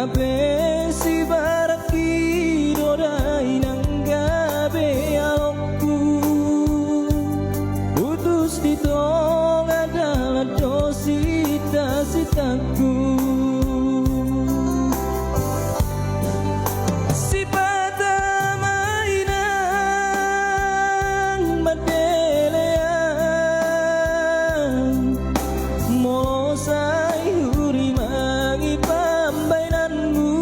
Habe si baraki dodai nang gabe alokku putus ditong adalah dosita-sitaku. Si pata mainan madelean molosai huri mangi pambainanmu.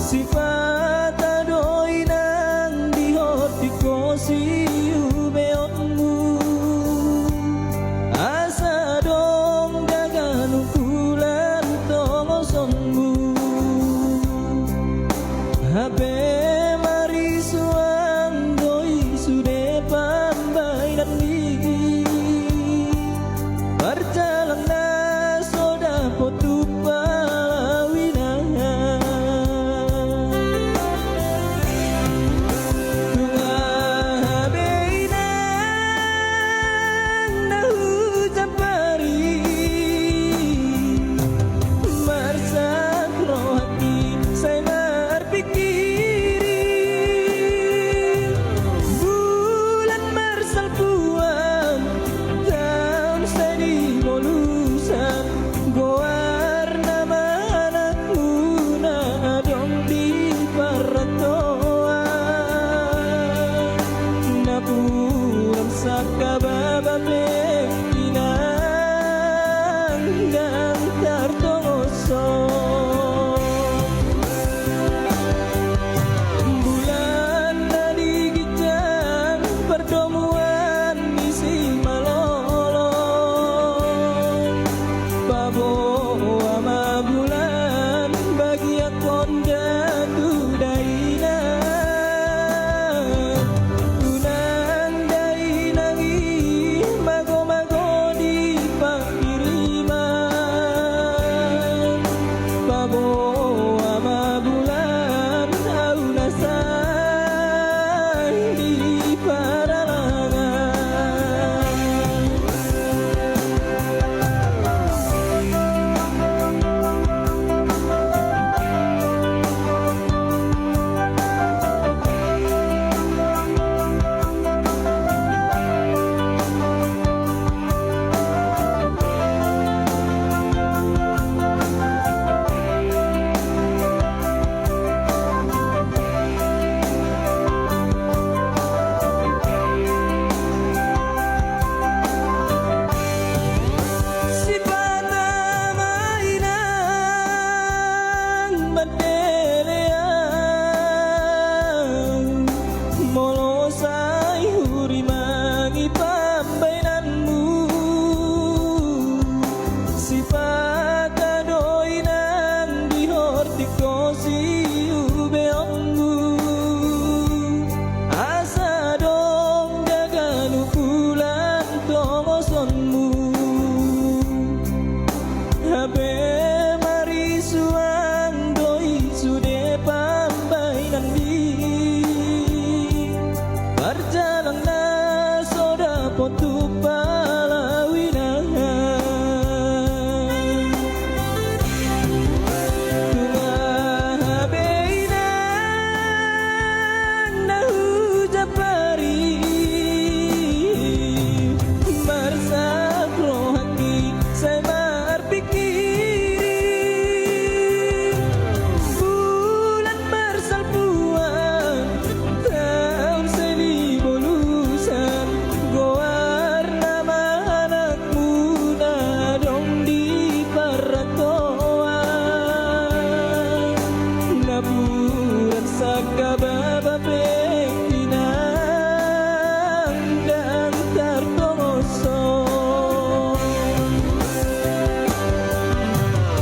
Si pata doi nang dihotiko si ubeonmu. Asa dong dagan ukulan tongosonmu. Habe mari suang doi sude pambainan ni perjalanan soda potu palawina. Tunga habe inang nahu japari marsak rohati saya berpikiri bulan marsal puan tahun seni molusan goar nama anakmu nadong di paratoa napuran sakababa pinang dan tartongoso. Bulan tadi gijang pertemuan misi malolo babo ama bulan bagi akonda tudaina tunang dainangi mago-mago di pangkiriman babo ama bulan au nasai di paralangan. Si pata mainan madelean molosai huri mangi pambainanmu. Si pata doi nang dihortiko si ubeonmu. Asa dong dagan ukulan tongosonmu. Habe mari suang doi sude pambainan di perjalanan soda potu palawina. Tunga habe inang nahu japari marsak rohati saya berpikiri bulan marsal puan tahun seni bolusan goar nama anakmu nadong di paratoa napuran sakababa pinang dan tartongoso.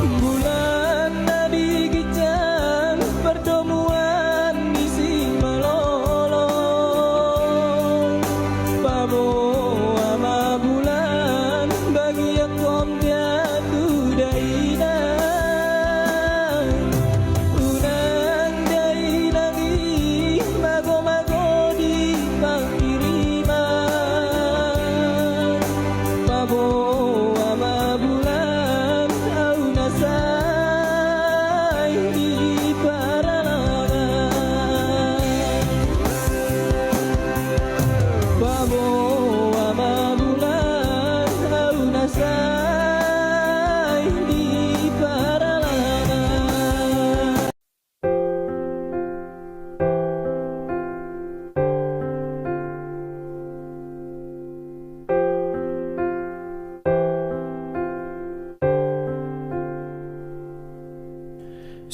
Bulan tadi gijang pertemuan misi malolo babo ama bulan bagi akonda tudaina unang dainangi mago-mago di pangkiriman babo ama bulan au nasai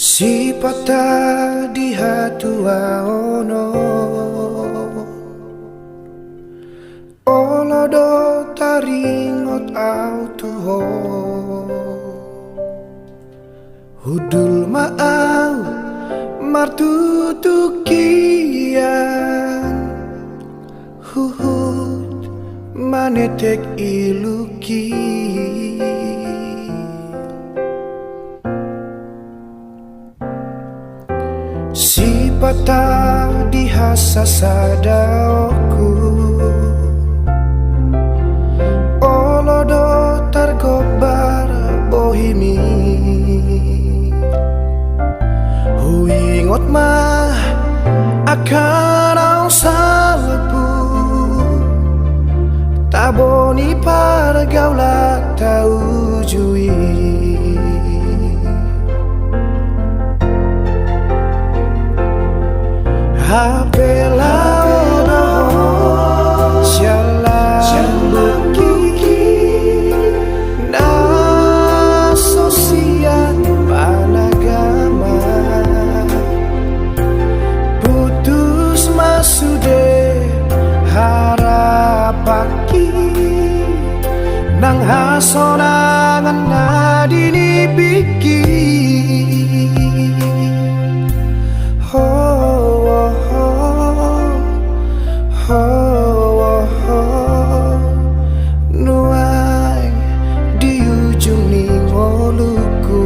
Si patah di hatua ono olodo taringot autuho hudul maau martutukian huhut manetek iluki si patah di hasasadaoku olodo targobar bohimi huingot mah akan au salbu taboni pargaulat tau jui Apela ono syalam buki na sosial panagama putus masude harapaki nang hasonangan nadini biki nuai di ujung ningoluku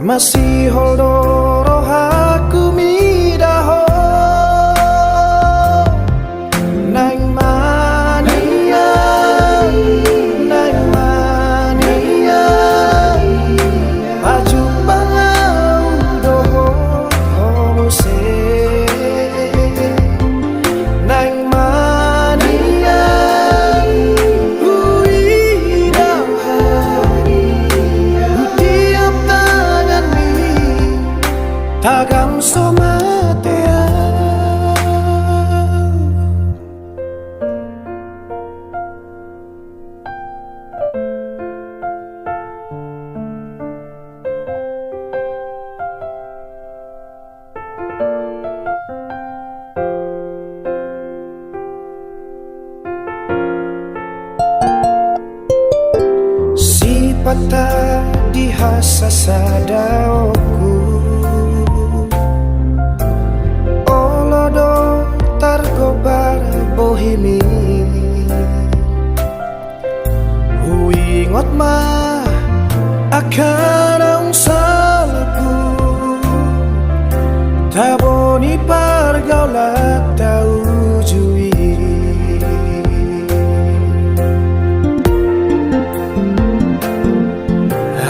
masih holdoro aku midaho nang mania nang mania baju bangau doho homose nang mania uidaho tiap tangan mi tagam somatea si patah di hasasadaoku olodo targobar bohimi huingot mah akan ang salbu taboni pargaulat tau jui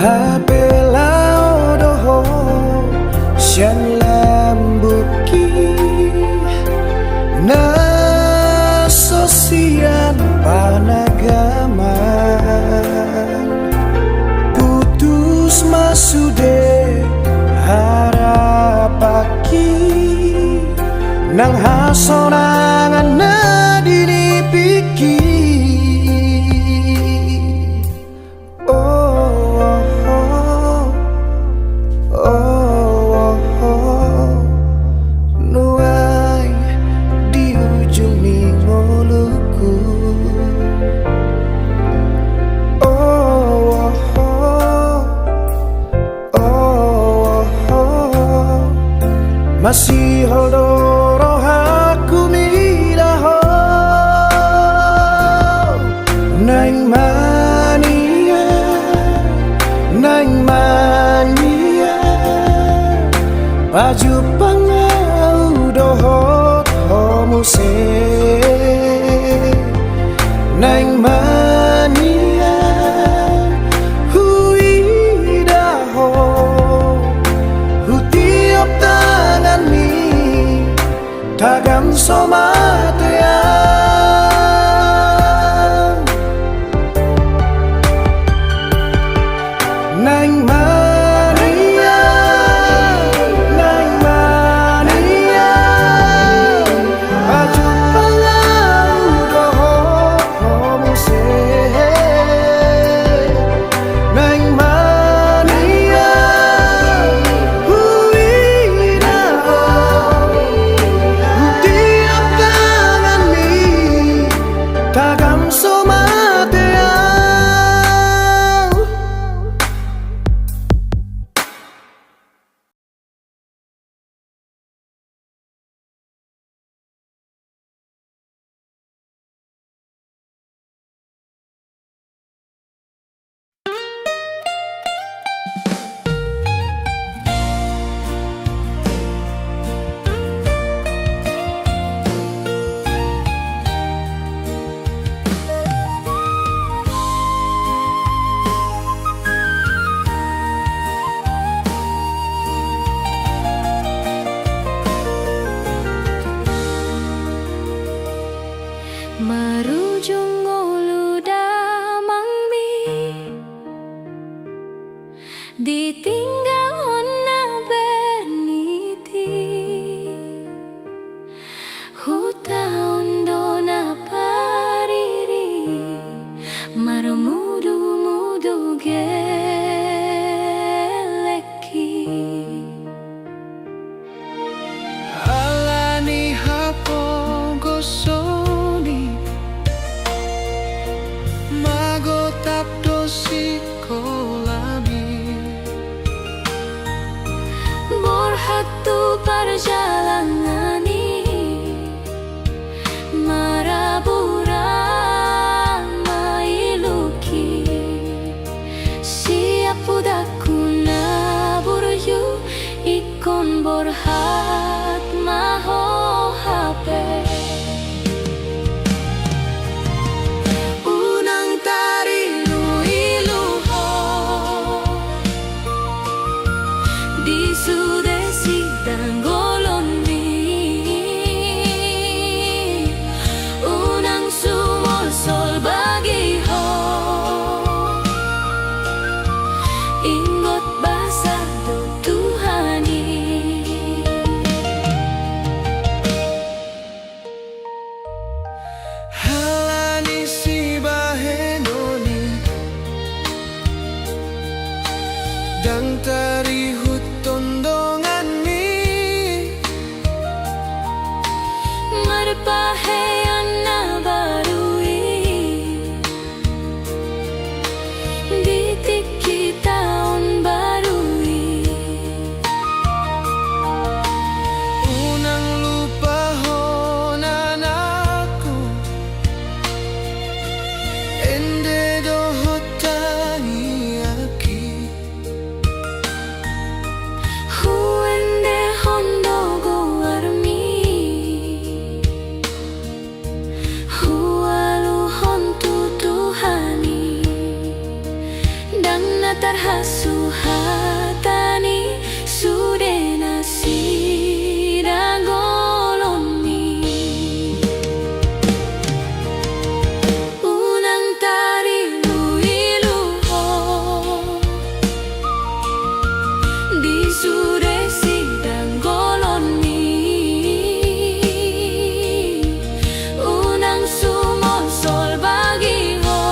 Apela odoho sian lambuki na sosial panagaman putus masude harapaki nang hasonangan nadini piki nuai di ujung ningoluku masih holdoro aku midaho nang mania nang mania baju pangau dohot homose nang mania huidaho hutiap tangan mi tagam somatea nang mania baju Marujung ulu damang mi ditinggal ona berniti huta ondo na pariri marmudu-mudu geleki alani hapo gosoni mago tapdo sikolami borhatu perjalanan marabura mailuki siap udaku naburyu ikon borhat maho hape unang tari luiluho di sudesi dan goloni unang sumol sol bagi ho ingot basa do Tuhani halani si bahenoni dan tari hutondongan mi marpahean na barui ditik kita on barui unang lupa honan aku ende dohotani aki huende hondo go armi hualu hontu Tuhani dan natarhasu hatani sudena sida goloni unang tari luiluho di sudesi dan goloni unang sumol sol bagi ho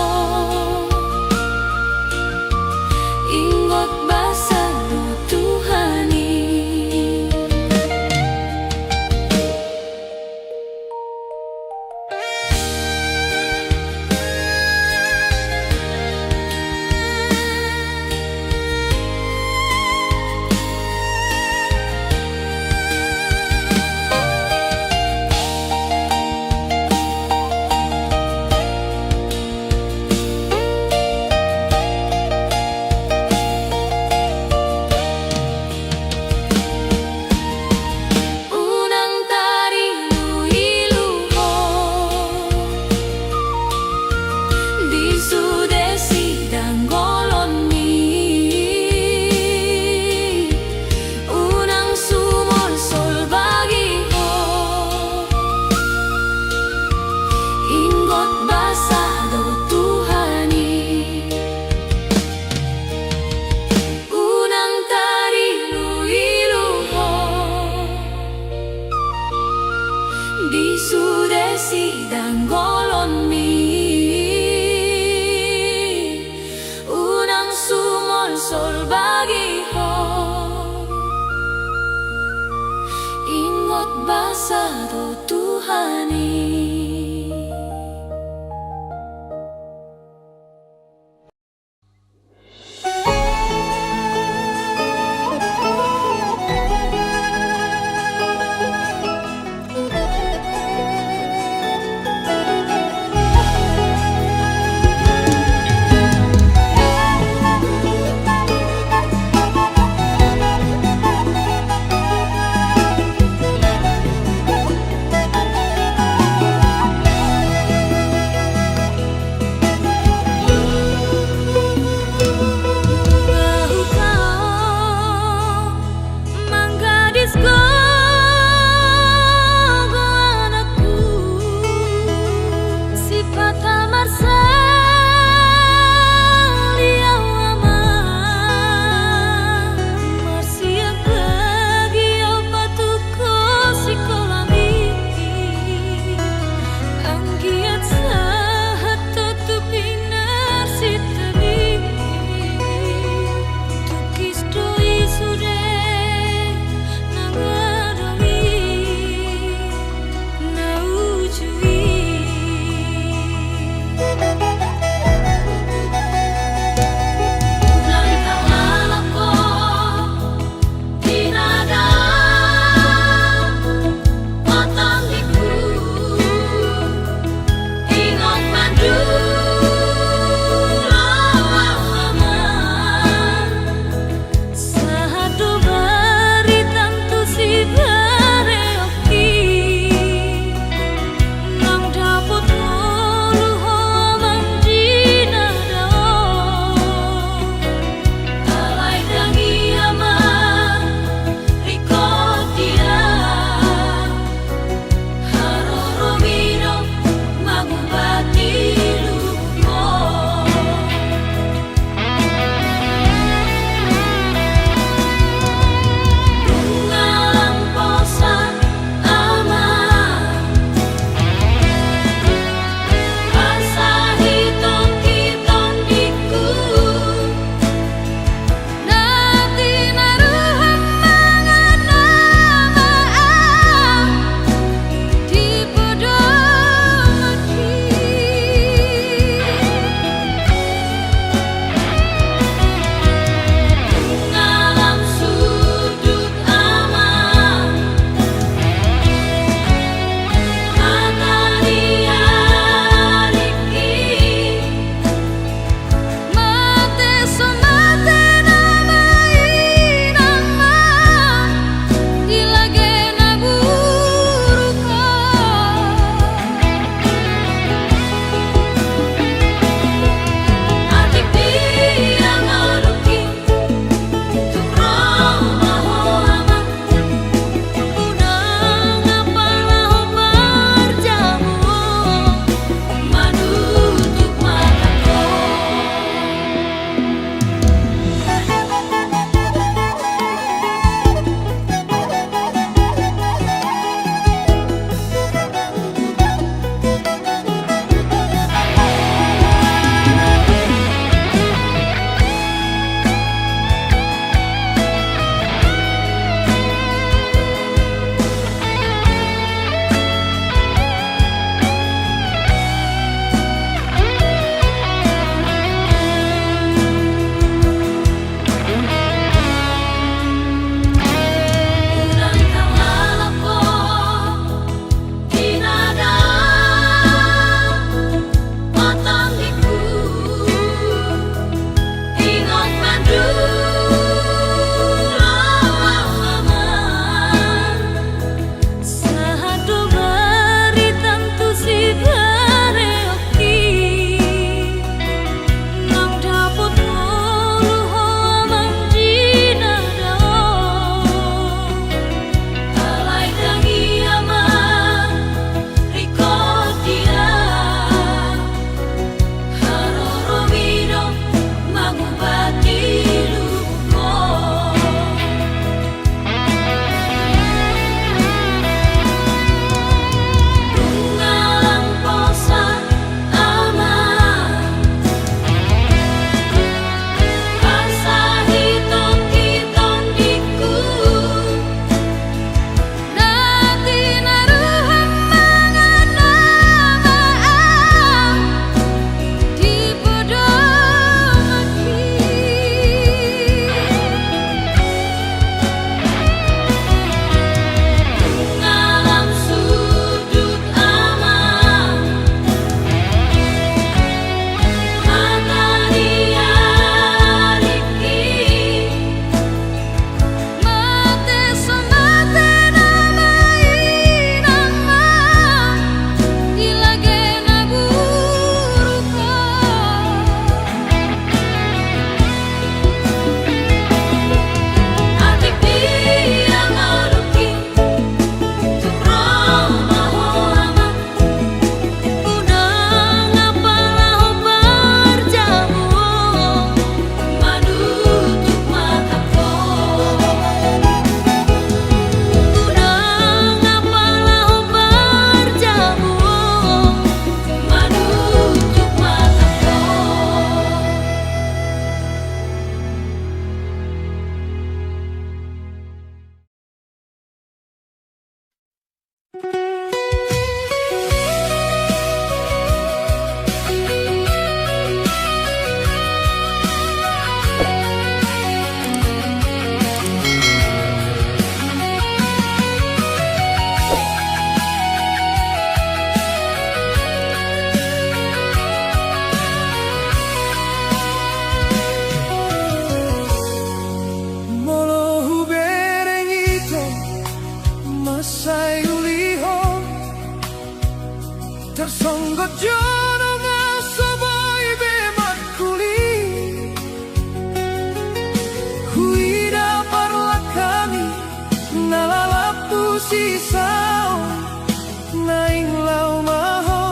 ingot basa do Tuhani unang tari luiluho di sudesi dan goloni unang sumol sol bagi ho ingot basa do Tuhani unang tari luiluho di sudesi dan goloni unang sumol sol bagi ho ingot basa do Tuhani Tersonggok jono ngaso boy bemat kuli Kuida parlakani nalalapu sisao Naing lau maho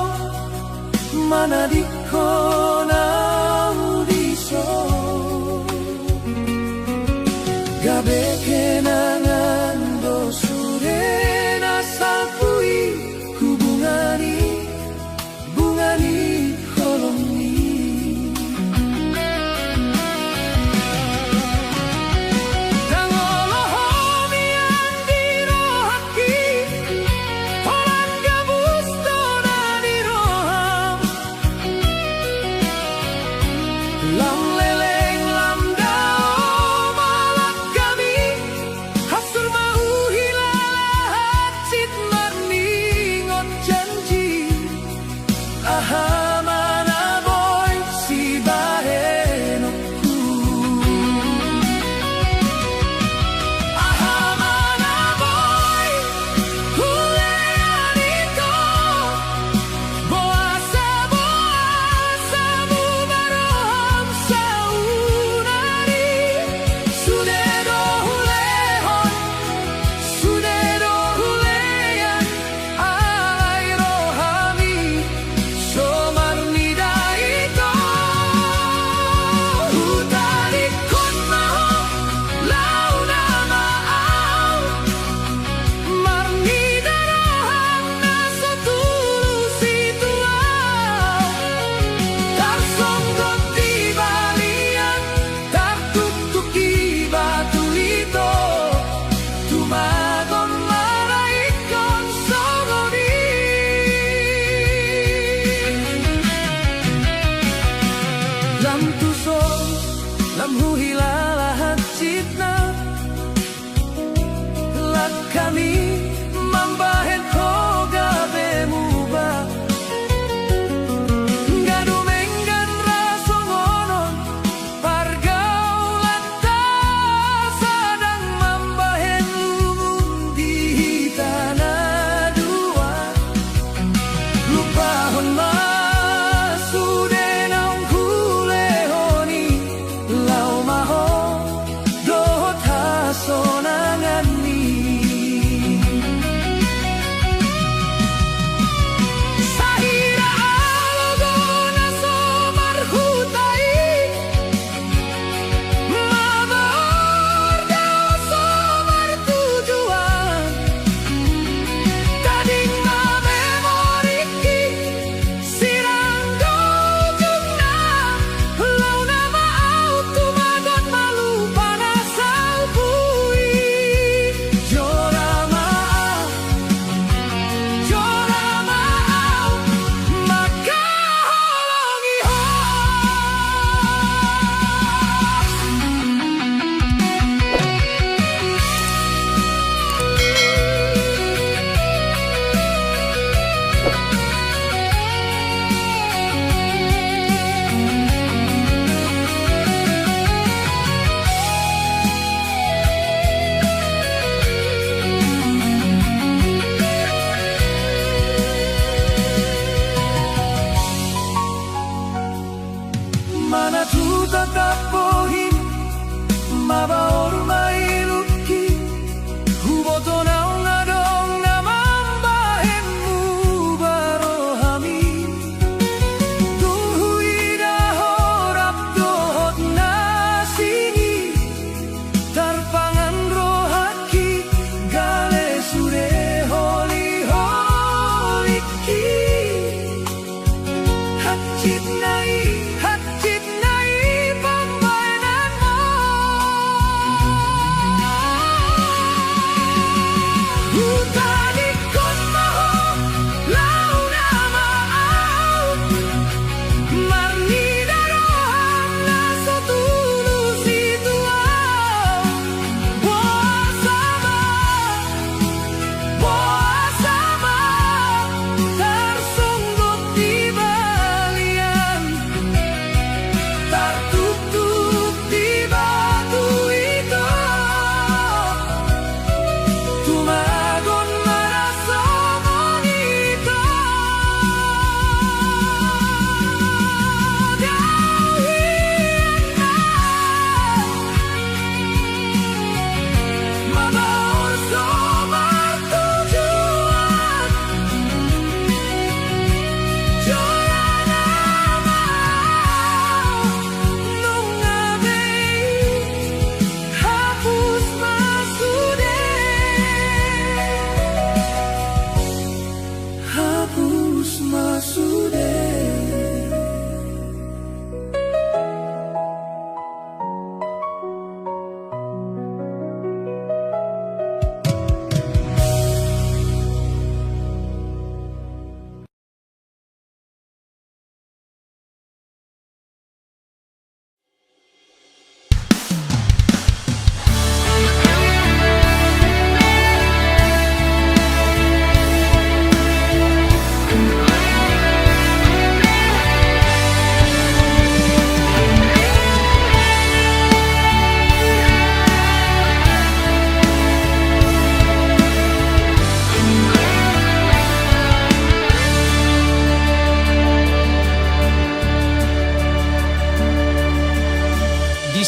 mana dikona udiso Gabe kenangan dosure nasalpui hubungani Bungani koloni Dangolohomi andirohaki Holan gabusto nadiroham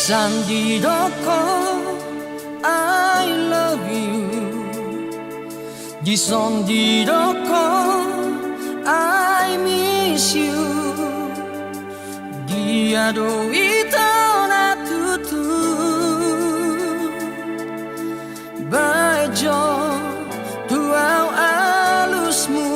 Sandidoko, I love you. Gisondidoko, I miss you. Diado itona tutu, bajo tuau alusmu.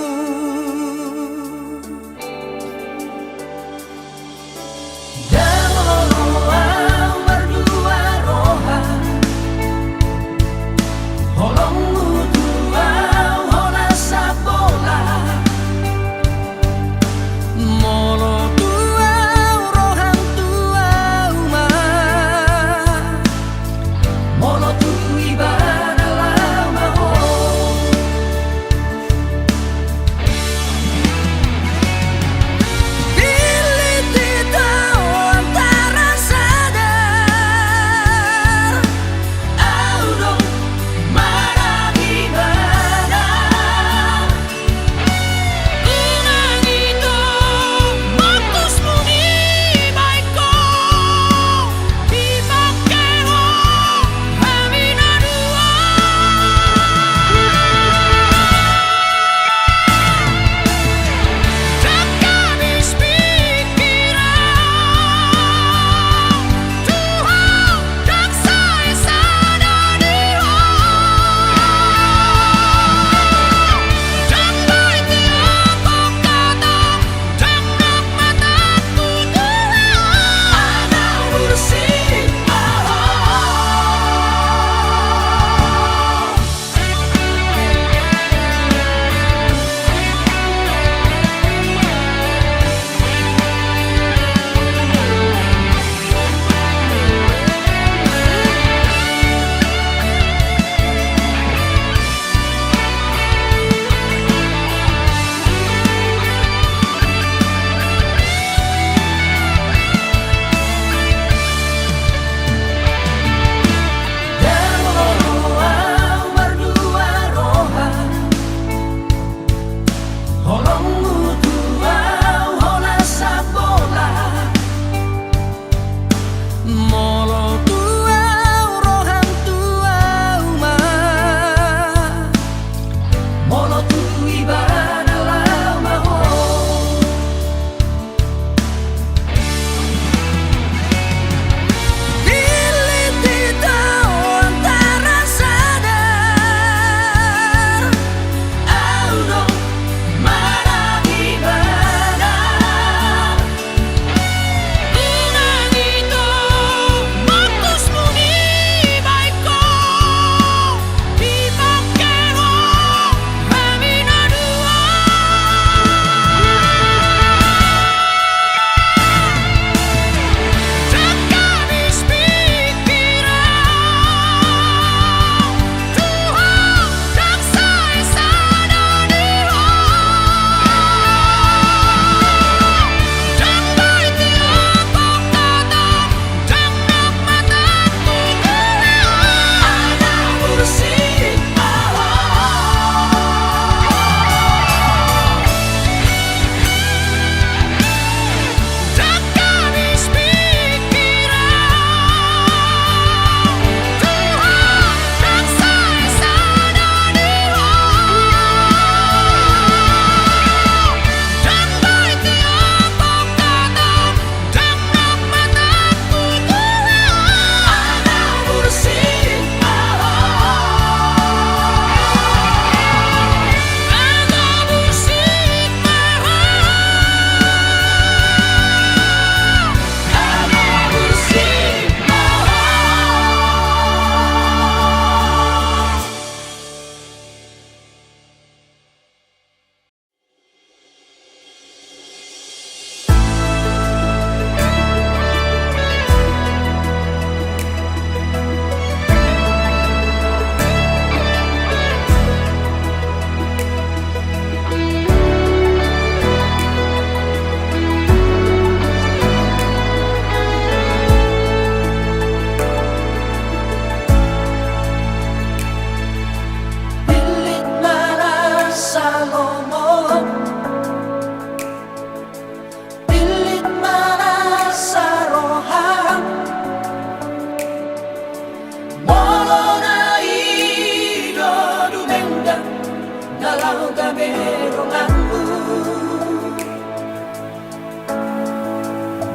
kameronganmu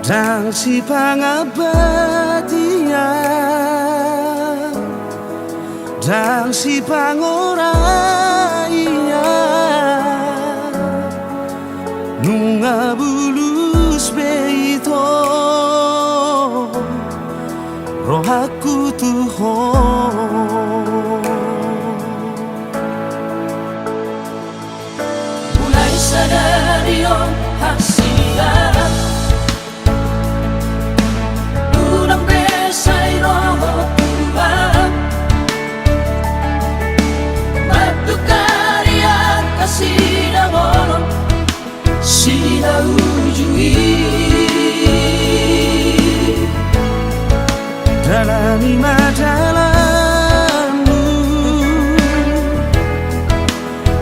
dan si pangabadian dan si pangoraya nunga bulus beito roh aku Tuhan mulai sadari on hasiat unang besay roh Tuhan matukari at kasinamon sinaujui dalam imadalanmu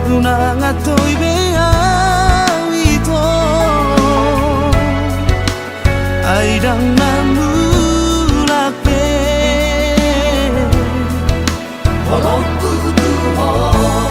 unang ato'y beawito ay dang namulakpe Olongku Tuhan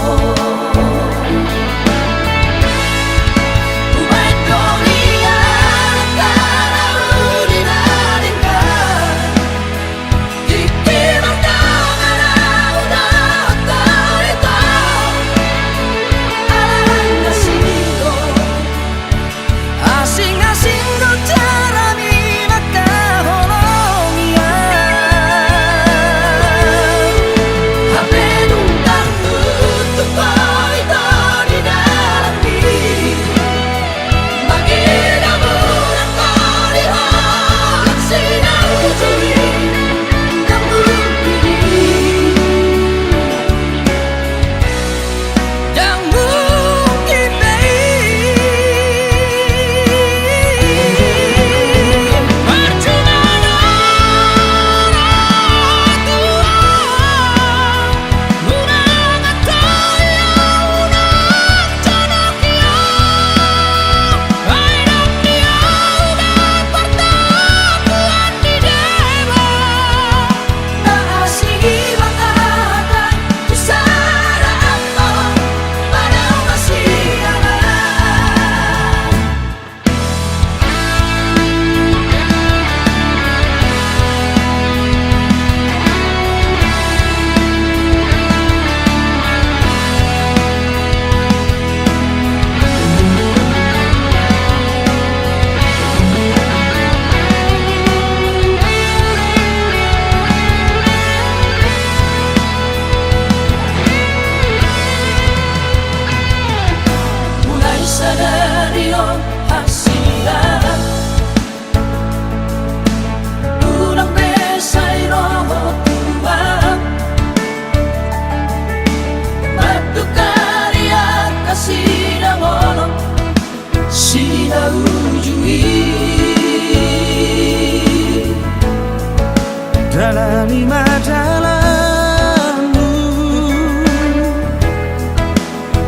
dalam imadalanmu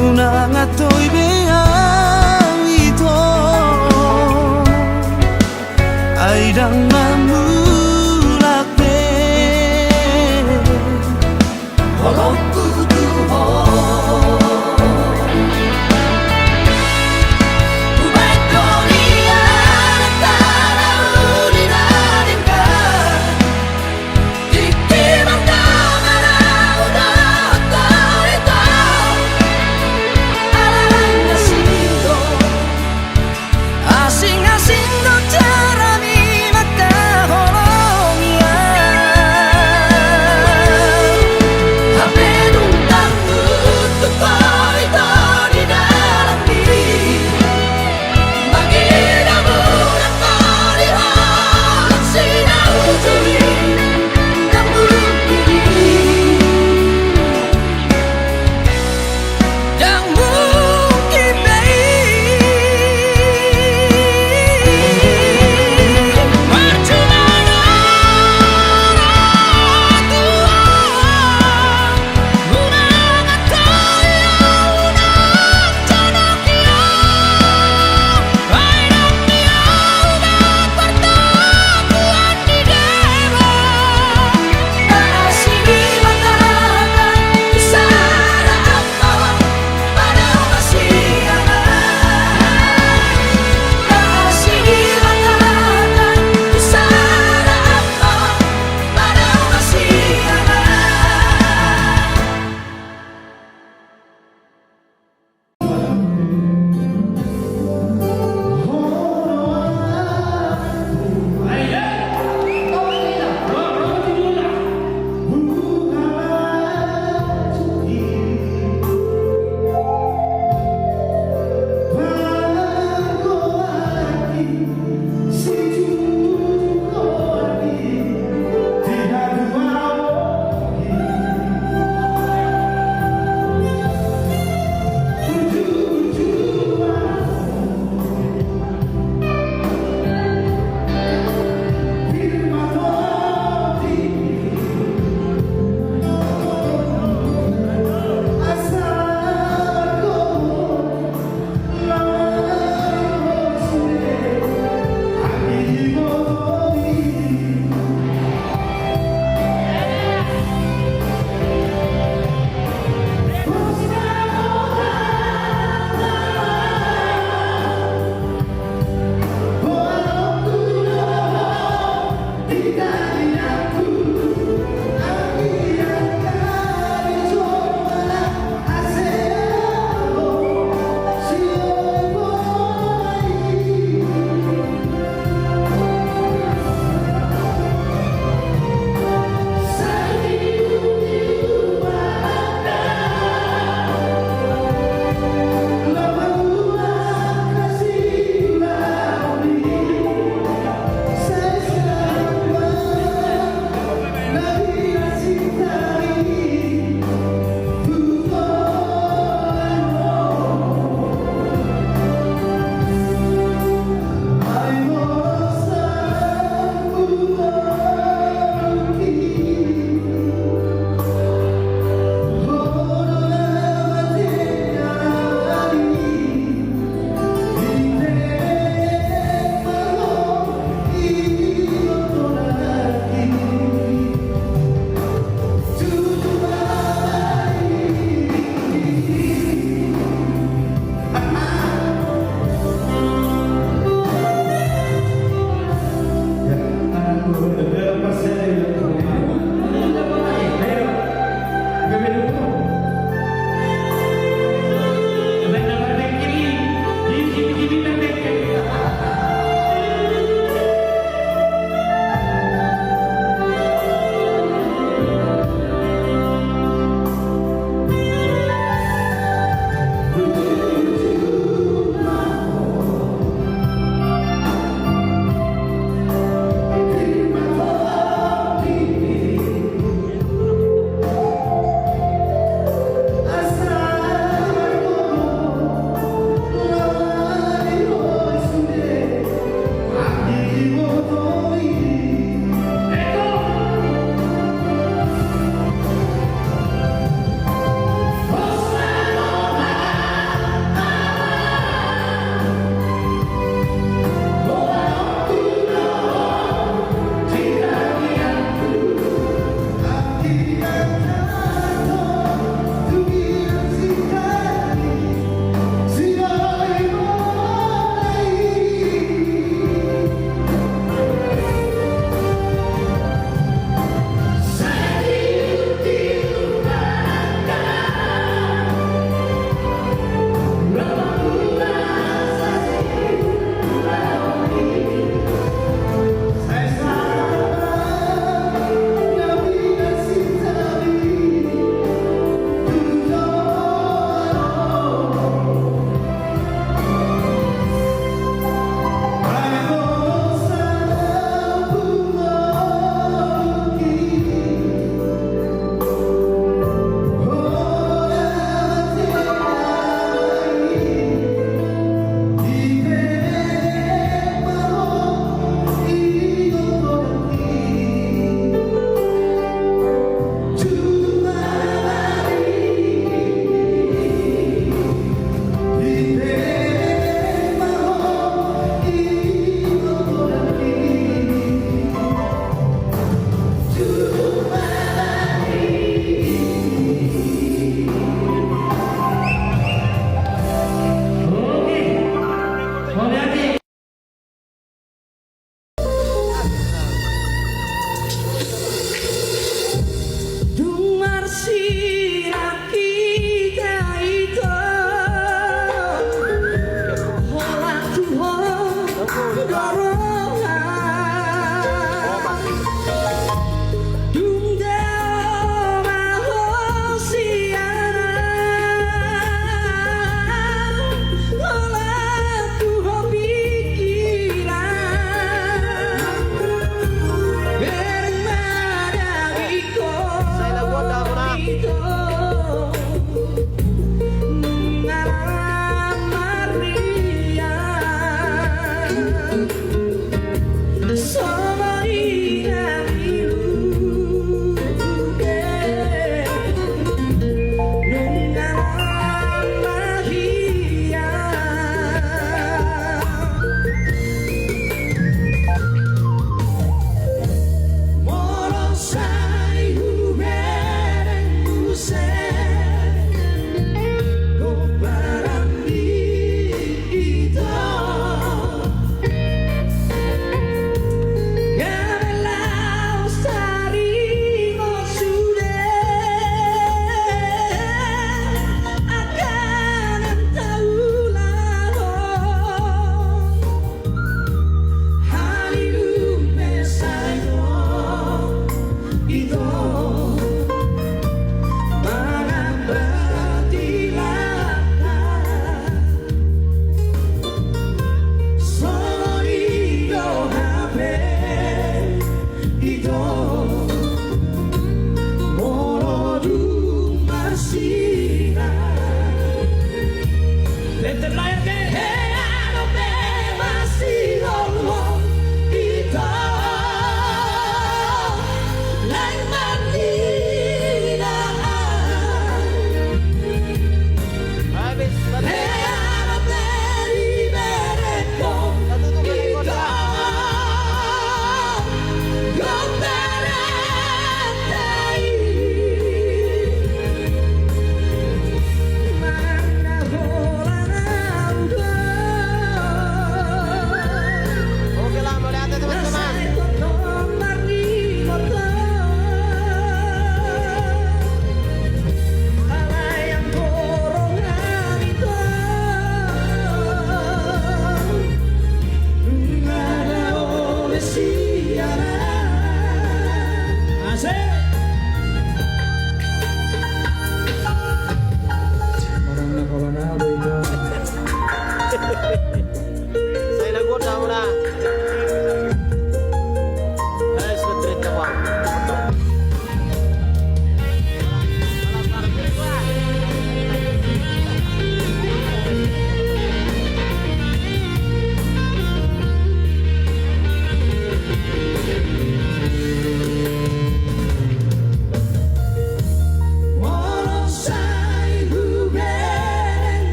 unang ato'y beawito ay dang namulakpe Olongku Tuhan Keep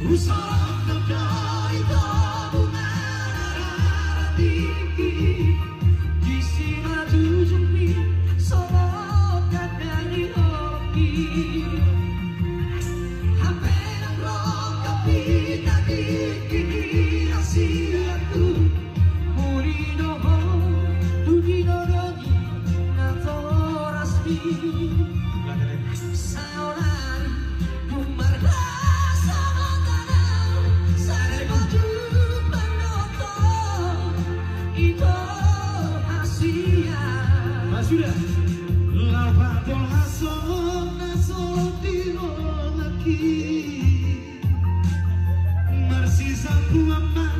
Usah kau itu mengarati di sini tujumi solo kadang hoki hampir nggak kapita di rahasiaku mulino dunia lagi nato rasmi saudari bumarlah sudah lavato hason naso tiro laki marsisa puama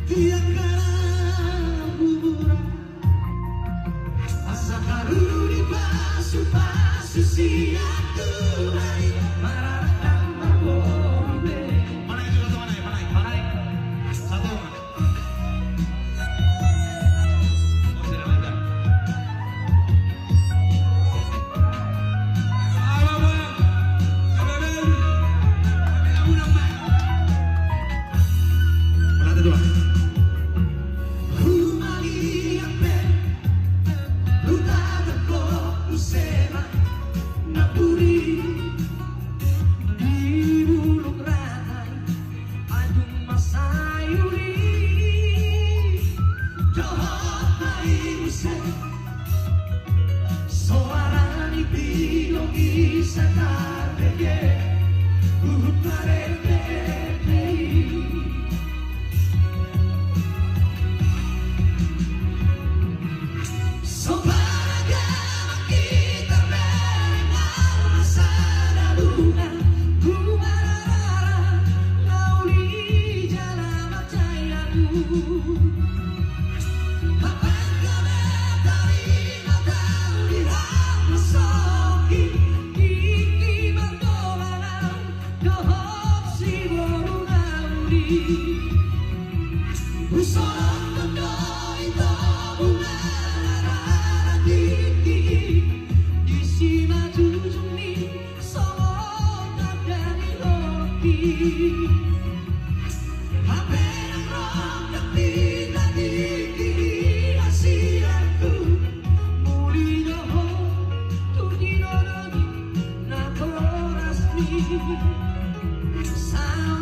tiakara bubura asa karu di pasu pasu siatu hari marah mabore mana itu satu mana satu Sound